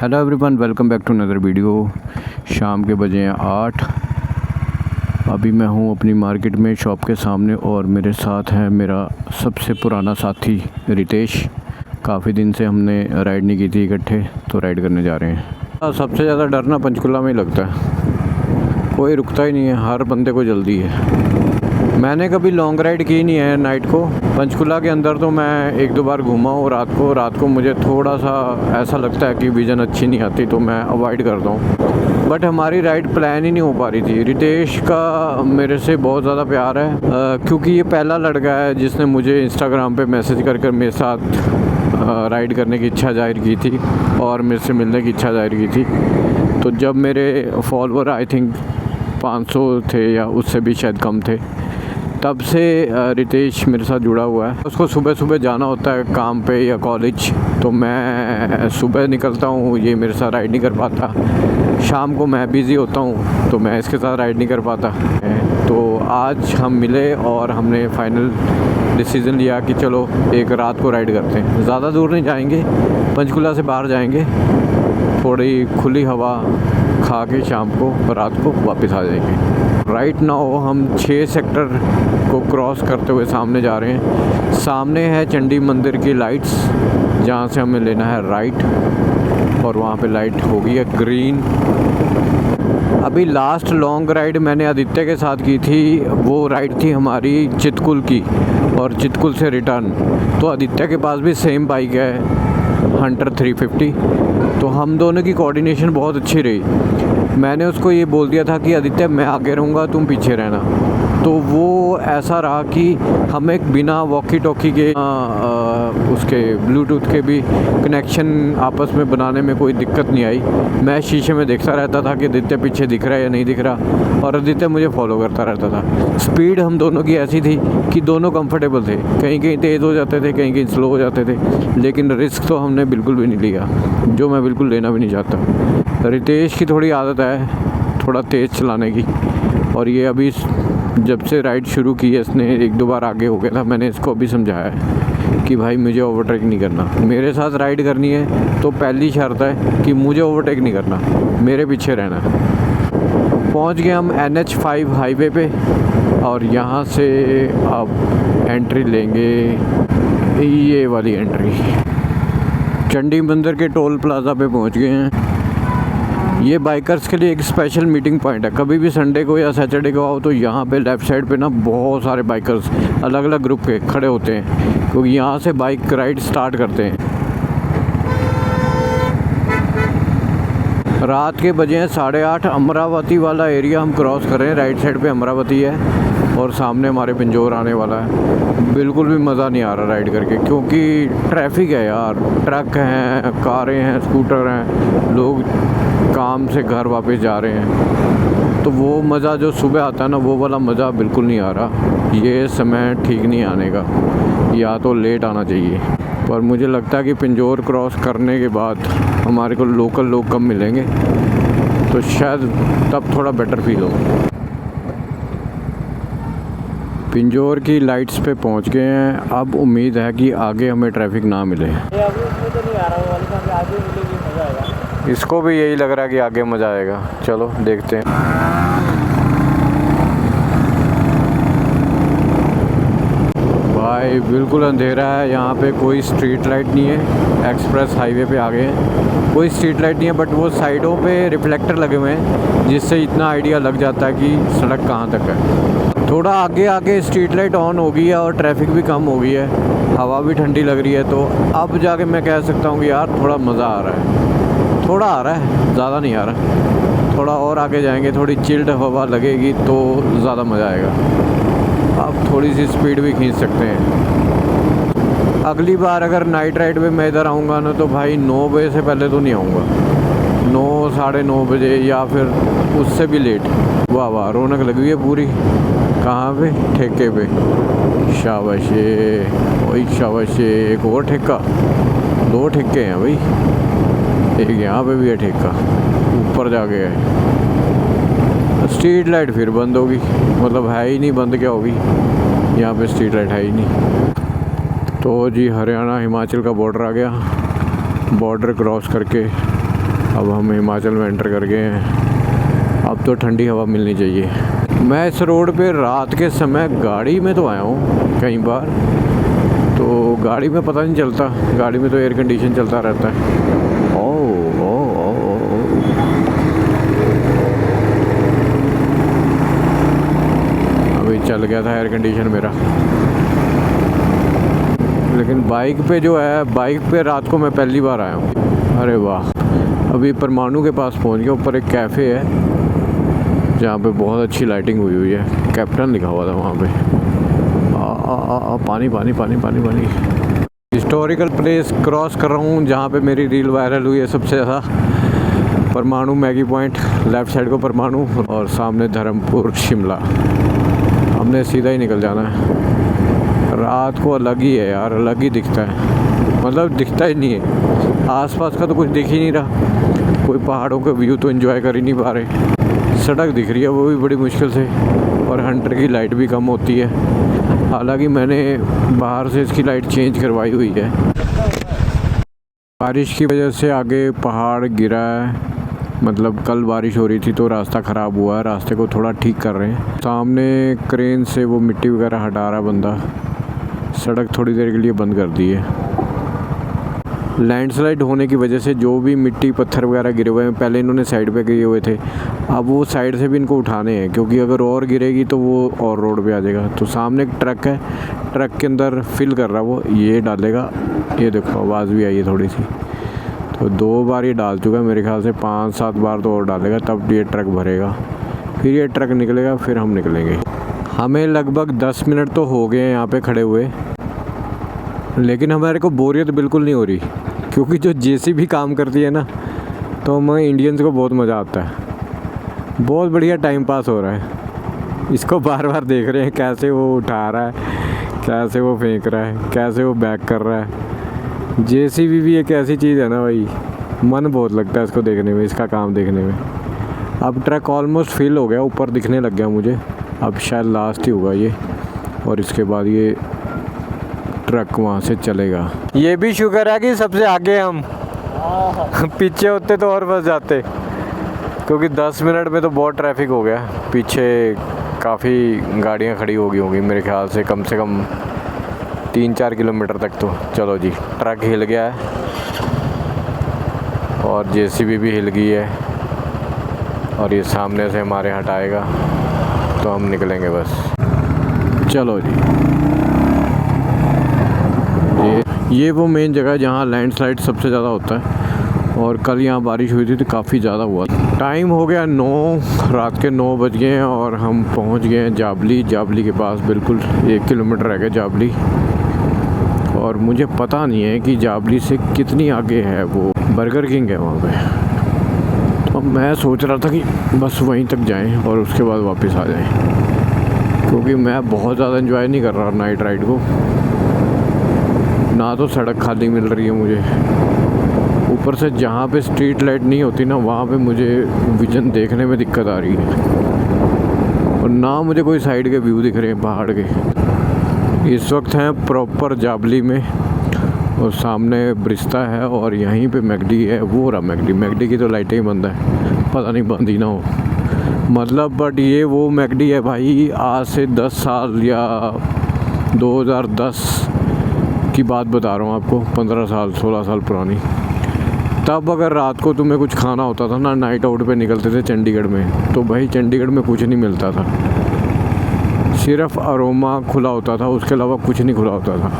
Hello everyone, welcome back to another video. शाम के बजे हैं 8। अभी मैं हूँ अपनी मार्केट में शॉप के सामने और मेरे साथ है मेरा सबसे पुराना साथी रितेश। काफ़ी दिन से हमने राइड नहीं की थी इकट्ठे, तो राइड करने जा रहे हैं। सबसे ज़्यादा डर ना पंचकुला में ही लगता है, कोई रुकता ही नहीं है, हर बंदे को जल्दी है। मैंने कभी लॉन्ग राइड की नहीं है नाइट को। पंचकुला के अंदर तो मैं एक दो बार घूमा हूँ। रात को मुझे थोड़ा सा ऐसा लगता है कि विज़न अच्छी नहीं आती, तो मैं अवॉइड करता हूँ। बट हमारी राइड प्लान ही नहीं हो पा रही थी। रितेश का मेरे से बहुत ज़्यादा प्यार है, क्योंकि ये पहला लड़का है जिसने मुझे इंस्टाग्राम पे मैसेज कर मेरे साथ राइड करने की इच्छा जाहिर की थी और मेरे से मिलने की इच्छा जाहिर की थी। तो जब मेरे फॉलोवर आई थिंक 500 थे या उससे भी शायद कम थे, तब से रितेश मेरे साथ जुड़ा हुआ है। उसको सुबह सुबह जाना होता है काम पे या कॉलेज, तो मैं सुबह निकलता हूँ, ये मेरे साथ राइड नहीं कर पाता। शाम को मैं बिज़ी होता हूँ तो मैं इसके साथ राइड नहीं कर पाता। तो आज हम मिले और हमने फाइनल डिसीज़न लिया कि चलो एक रात को राइड करते हैं। ज़्यादा दूर नहीं जाएंगे, पंचकुला से बाहर जाएंगे, थोड़ी खुली हवा खा के शाम को रात को वापस आ जाएंगे। राइट नाउ हम 6 सेक्टर को क्रॉस करते हुए सामने जा रहे हैं। सामने है चंडी मंदिर की लाइट्स, जहाँ से हमें लेना है राइट, और वहाँ पे लाइट होगी है ग्रीन। अभी लास्ट लॉन्ग राइड मैंने आदित्य के साथ की थी, वो राइड थी हमारी चितकुल की, और चितकुल से रिटर्न। तो आदित्य के पास भी सेम बाइक है, हंटर 350। तो हम दोनों की कोऑर्डिनेशन बहुत अच्छी रही। मैंने उसको ये बोल दिया था कि आदित्य मैं आगे रहूँगा, तुम पीछे रहना। तो वो ऐसा रहा कि हमें बिना वॉकी टॉकी के उसके ब्लूटूथ के भी कनेक्शन आपस में बनाने में कोई दिक्कत नहीं आई। मैं शीशे में देखता रहता था कि आदित्य पीछे दिख रहा है या नहीं दिख रहा, और आदित्य मुझे फॉलो करता रहता था। स्पीड हम दोनों की ऐसी थी कि दोनों कंफर्टेबल थे, कहीं कहीं तेज़ हो जाते थे, कहीं कहीं स्लो हो जाते थे, लेकिन रिस्क तो हमने बिल्कुल भी नहीं लिया, जो मैं बिल्कुल लेना भी नहीं चाहता। रितेश की थोड़ी आदत है थोड़ा तेज़ चलाने की, और ये अभी जब से राइड शुरू की है इसने एक दो बार आगे हो गया था। मैंने इसको अभी समझाया है कि भाई मुझे ओवरटेक नहीं करना, मेरे साथ राइड करनी है तो पहली शर्त है कि मुझे ओवरटेक नहीं करना, मेरे पीछे रहना। पहुंच गए हम NH5 हाईवे पे, और यहाँ से अब एंट्री लेंगे, ये वाली एंट्री। चंडी मंदिर के टोल प्लाज़ा पे पहुँच गए हैं। ये बाइकर्स के लिए एक स्पेशल मीटिंग पॉइंट है। कभी भी संडे को या सैटरडे को आओ तो यहाँ पे लेफ़्ट साइड पे ना बहुत सारे बाइकर्स अलग अलग ग्रुप के खड़े होते हैं, क्योंकि यहाँ से बाइक राइड स्टार्ट करते हैं। रात के बजे हैं 8:30। अमरावती वाला एरिया हम क्रॉस कर रहे हैं। राइट साइड पे अमरावती है और सामने हमारे पिंजौर आने वाला है। बिल्कुल भी मज़ा नहीं आ रहा राइड करके, क्योंकि ट्रैफिक है यार, ट्रक हैं, कारें हैं, स्कूटर हैं, लोग काम से घर वापस जा रहे हैं। तो वो मज़ा जो सुबह आता है ना, वो वाला मज़ा बिल्कुल नहीं आ रहा। ये समय ठीक नहीं आने का, या तो लेट आना चाहिए। पर मुझे लगता है कि पिंजौर क्रॉस करने के बाद हमारे को लोकल लोग कम मिलेंगे, तो शायद तब थोड़ा बेटर फील हो। पिंजौर की लाइट्स पे पहुंच गए हैं। अब उम्मीद है कि आगे हमें ट्रैफिक ना मिले। इसको भी यही लग रहा है कि आगे मज़ा आएगा। चलो देखते हैं। भाई बिल्कुल अंधेरा है, यहाँ पे कोई स्ट्रीट लाइट नहीं है। एक्सप्रेस हाईवे पे आ गए हैं, कोई स्ट्रीट लाइट नहीं है, बट वो साइडों पे रिफ्लेक्टर लगे हुए हैं, जिससे इतना आइडिया लग जाता है कि सड़क कहाँ तक है। थोड़ा आगे आगे स्ट्रीट लाइट ऑन हो गई है और ट्रैफिक भी कम हो गई है, हवा भी ठंडी लग रही है। तो अब जाके मैं कह सकता हूँ कि यार थोड़ा मज़ा आ रहा है, थोड़ा आ रहा है, ज़्यादा नहीं आ रहा। थोड़ा और आगे जाएंगे, थोड़ी चिल्ड हवा लगेगी तो ज़्यादा मज़ा आएगा। अब थोड़ी सी स्पीड भी खींच सकते हैं। अगली बार अगर नाइट राइड पे मैं इधर आऊँगा ना, तो भाई 9 बजे से पहले तो नहीं आऊँगा। 9 साढ़े 9 बजे या फिर उससे भी लेट। वाह वाह, रौनक लगी हुई है पूरी। कहाँ पे? ठेके पे। शाबाशे, वही शाबाशे। एक और ठेका, 2 ठेके हैं भाई, एक यहाँ पे भी है ठेका, ऊपर जाके है। स्ट्रीट लाइट फिर बंद होगी, मतलब है ही नहीं, बंद क्या होगी, यहाँ पे स्ट्रीट लाइट है ही नहीं। तो जी हरियाणा हिमाचल का बॉर्डर आ गया। बॉर्डर क्रॉस करके अब हम हिमाचल में एंटर कर गए हैं। अब तो ठंडी हवा मिलनी चाहिए। मैं इस रोड पे रात के समय गाड़ी में तो आया हूँ कई बार, तो गाड़ी में पता नहीं चलता, गाड़ी में तो एयर कंडीशन चलता रहता है। ओह ओह ओह, अभी चल गया था एयर कंडीशन मेरा। लेकिन बाइक पे जो है, बाइक पे रात को मैं पहली बार आया हूँ। अरे वाह, अभी परमाणु के पास पहुँच गया। ऊपर एक कैफ़े है जहाँ पे बहुत अच्छी लाइटिंग हुई हुई है, कैप्टन लिखा हुआ था वहाँ पे। पानी पानी पानी पानी पानी। हिस्टोरिकल प्लेस क्रॉस कर रहा हूँ जहाँ पे मेरी रील वायरल हुई है सबसे ज़्यादा। परमाणु मैगी पॉइंट, लेफ़्ट साइड को परमाणु और सामने धर्मपुर शिमला। हमने सीधा ही निकल जाना है। रात को अलग ही है यार, अलग ही दिखता है, मतलब दिखता ही नहीं है। आसपास का तो कुछ दिख ही नहीं रहा, कोई पहाड़ों का व्यू तो एंजॉय कर ही नहीं पा रहे। सड़क दिख रही है वो भी बड़ी मुश्किल से, और हंटर की लाइट भी कम होती है। हालांकि मैंने बाहर से इसकी लाइट चेंज करवाई हुई है। बारिश की वजह से आगे पहाड़ गिरा है, मतलब कल बारिश हो रही थी तो रास्ता ख़राब हुआ है, रास्ते को थोड़ा ठीक कर रहे हैं। सामने क्रेन से वो मिट्टी वगैरह हटा रहा बंदा। सड़क थोड़ी देर के लिए बंद कर दी है। लैंडस्लाइड होने की वजह से जो भी मिट्टी पत्थर वगैरह गिरे हुए हैं, पहले इन्होंने साइड पे गिरे हुए थे, अब वो साइड से भी इनको उठाने हैं, क्योंकि अगर और गिरेगी तो वो और रोड पे आ जाएगा। तो सामने एक ट्रक है, ट्रक के अंदर फिल कर रहा वो, ये डालेगा। ये देखो आवाज़ भी आई है थोड़ी सी। तो 2 बार ये डाल चुका है, मेरे ख्याल से 5-7 बार तो और डालेगा, तब ये ट्रक भरेगा। फिर ये ट्रक निकलेगा, फिर हम निकलेंगे। हमें लगभग 10 मिनट तो हो गए हैं यहाँ पे खड़े हुए, लेकिन हमारे को बोरियत बिल्कुल नहीं हो रही, क्योंकि जो जेसीबी काम करती है ना, तो हमें इंडियंस को बहुत मज़ा आता है। बहुत बढ़िया टाइम पास हो रहा है। इसको बार बार देख रहे हैं कैसे वो उठा रहा है, कैसे वो फेंक रहा है, कैसे वो बैक कर रहा है। जेसीबी भी एक ऐसी चीज़ है ना भाई, मन बहुत लगता है इसको देखने में, इसका काम देखने में। अब ट्रक ऑलमोस्ट फिल हो गया, ऊपर दिखने लग गया मुझे। अब शायद लास्ट ही होगा ये, और इसके बाद ये ट्रक वहाँ से चलेगा। ये भी शुक्र है कि सबसे आगे हम पीछे होते तो और फंस जाते, क्योंकि 10 मिनट में तो बहुत ट्रैफिक हो गया। पीछे काफ़ी गाड़ियाँ खड़ी हो गई होंगी मेरे ख्याल से कम 3-4 किलोमीटर तक। तो चलो जी, ट्रक हिल गया है और जेसीबी भी हिल गई है, और ये सामने से हमारे हटाएगा तो हम निकलेंगे बस। चलो जी, ये वो मेन जगह है जहाँ लैंडस्लाइड सबसे ज़्यादा होता है, और कल यहाँ बारिश हुई थी तो काफ़ी ज़्यादा हुआ। टाइम हो गया 9, रात के 9 बज गए हैं, और हम पहुँच गए हैं जाबली। जाबली के पास बिल्कुल 1 किलोमीटर रह गया जाबली, और मुझे पता नहीं है कि जाबली से कितनी आगे है वो बर्गर किंग है वहाँ पे। तो मैं सोच रहा था कि बस वहीं तक जाएं और उसके बाद वापस आ जाएं, क्योंकि मैं बहुत ज़्यादा एंजॉय नहीं कर रहा नाइट राइड को। ना तो सड़क खाली मिल रही है मुझे, ऊपर से जहाँ पे स्ट्रीट लाइट नहीं होती ना, वहाँ पे मुझे विजन देखने में दिक्कत आ रही है, और ना मुझे कोई साइड के व्यू दिख रहे हैं पहाड़ के। इस वक्त हैं प्रॉपर जाबली में, और सामने ब्रिस्ता है, और यहीं पे मैकडी है। वो रहा मैकडी। मैकडी की तो लाइटें ही बंद है, पता नहीं बंद ही ना हो मतलब। बट ये वो मैकडी है भाई, आज से 10 साल या 2010 की बात बता रहा हूँ आपको, 15 साल 16 साल पुरानी। तब अगर रात को तुम्हें कुछ खाना होता था ना, नाइट आउट पे निकलते थे चंडीगढ़ में, तो भाई चंडीगढ़ में कुछ नहीं मिलता था, सिर्फ अरोमा खुला होता था, उसके अलावा कुछ नहीं खुला होता था।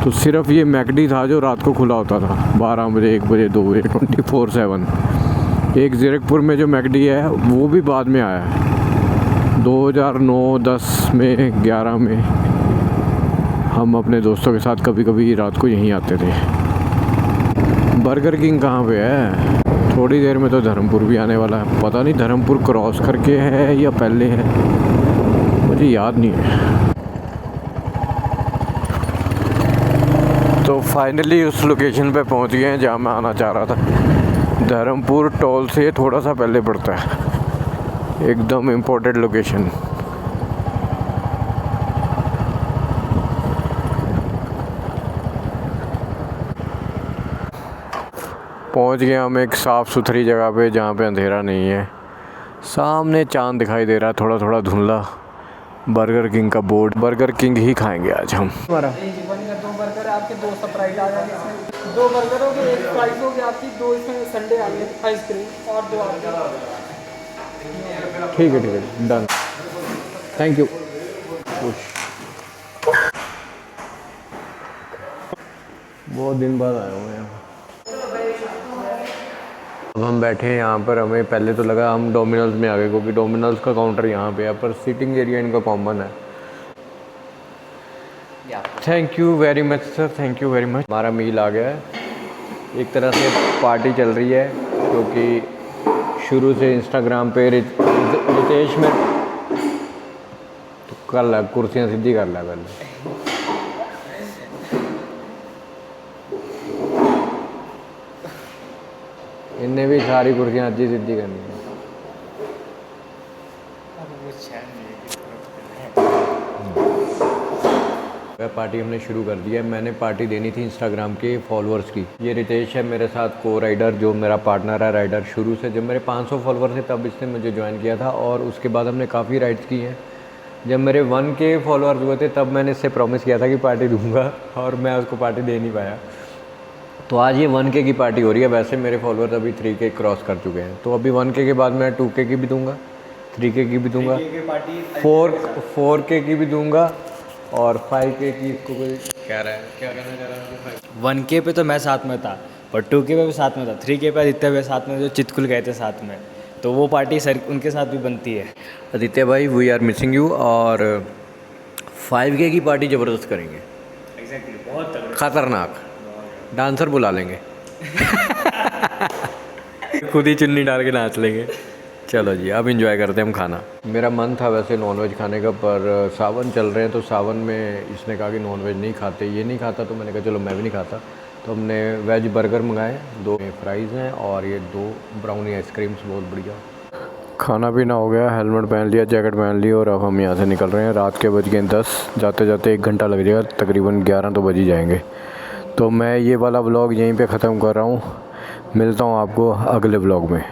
तो सिर्फ ये मैकडी था जो रात को खुला होता था, 12 बजे, 1 बजे, 2 बजे, 24/7। एक ज़ीरकपुर में जो मैकडी है वो भी बाद में आया है, 2009-10 में, 11 में। हम अपने दोस्तों के साथ कभी कभी रात को यहीं आते थे। बर्गर किंग कहाँ पे है? थोड़ी देर में तो धर्मपुर भी आने वाला है, पता नहीं धर्मपुर क्रॉस करके है या पहले है, मुझे याद नहीं है। तो फाइनली उस लोकेशन पे पहुंच गए हैं जहाँ मैं आना चाह रहा था। धर्मपुर टोल से थोड़ा सा पहले पड़ता है, एकदम इम्पोर्टेंट लोकेशन। पहुंच गए हम एक साफ़ सुथरी जगह पे जहाँ पे अंधेरा नहीं है। सामने चांद दिखाई दे रहा है थोड़ा थोड़ा धुंधला। बर्गर किंग का बोर्ड, बर्गर किंग ही खाएंगे आज हम। हमारा 2 बर्गर आपके 2 स्प्राइट आ जाएंगे इसमें, 2 बर्गर हो गए, 1 फ्राइज हो गया आपकी, 2 इसमें संडे आ गए आइसक्रीम और 2 आपके। ठीक है डन, थैंक यू। बहुत दिन बाद आया हूँ यहाँ। अब हम बैठे हैं यहाँ पर। हमें पहले तो लगा हम डोमिनोज़ में आ गए, क्योंकि डोमिनोज़ का काउंटर यहाँ पे है, पर सीटिंग एरिया इनका कॉमन है। Thank you very much sir, thank you very much. हमारा मील आ गया है। एक तरह से पार्टी चल रही है, क्योंकि शुरू से इंस्टाग्राम पे रितेश में तो कर ला, कुर्सियाँ सीधी कर ला पहले। इनने भी सारी कुर्सियाँ अच्छी सीधी करनी है। पार्टी हमने शुरू कर दी है। मैंने पार्टी देनी थी इंस्टाग्राम के फॉलोअर्स की। ये रितेश है मेरे साथ को राइडर, जो मेरा पार्टनर है राइडर शुरू से। जब मेरे 500 फॉलोअर थे तब इसने मुझे ज्वाइन किया था, और उसके बाद हमने काफ़ी राइड्स की हैं। जब मेरे 1K फॉलोअर्स हुए थे तब मैंने इससे प्रॉमिस किया था कि पार्टी दूंगा, और मैं उसको पार्टी दे नहीं पाया। तो आज ये 1K की पार्टी हो रही है। वैसे मेरे फॉलोअर्स अभी 3K क्रॉस कर चुके हैं, तो अभी 1K के बाद मैं 2K की भी दूंगा, 3K की भी दूंगा, 4K की भी दूंगा, और 5K की। इसको कोई कह रहा है, क्या कहना चाह रहा है? 1K पे तो मैं साथ में था, और 2K पे भी साथ में था, 3K पे आदित्य भाई साथ में, जो चितकुल गए थे साथ में, तो वो पार्टी सर उनके साथ भी बनती है। आदित्य भाई वी आर मिसिंग यू। और 5K की पार्टी ज़बरदस्त करेंगे। एग्जैक्टली, बहुत तगड़ा, खतरनाक डांसर बुला लेंगे। खुद ही चुन्नी डाल के नाच लेंगे। चलो जी, अब एंजॉय करते हैं हम खाना। मेरा मन था वैसे नॉनवेज खाने का, पर सावन चल रहे हैं तो सावन में इसने कहा कि नॉनवेज नहीं खाते, ये नहीं खाता, तो मैंने कहा चलो मैं भी नहीं खाता। तो हमने वेज बर्गर मंगाए, 2 फ्राइज़ हैं और ये 2 ब्राउनी आइसक्रीम्स। बहुत बढ़िया खाना पीना हो गया। हेलमेट पहन लिया, जैकेट पहन ली, और अब हम यहाँ से निकल रहे हैं। रात के बज गए 10, जाते जाते 1 घंटा लग जाएगा, तकरीबन 11 तो बज ही जाएंगे। तो मैं ये वाला व्लॉग यहीं पे ख़त्म कर रहा हूँ। मिलता हूँ आपको अगले व्लॉग में।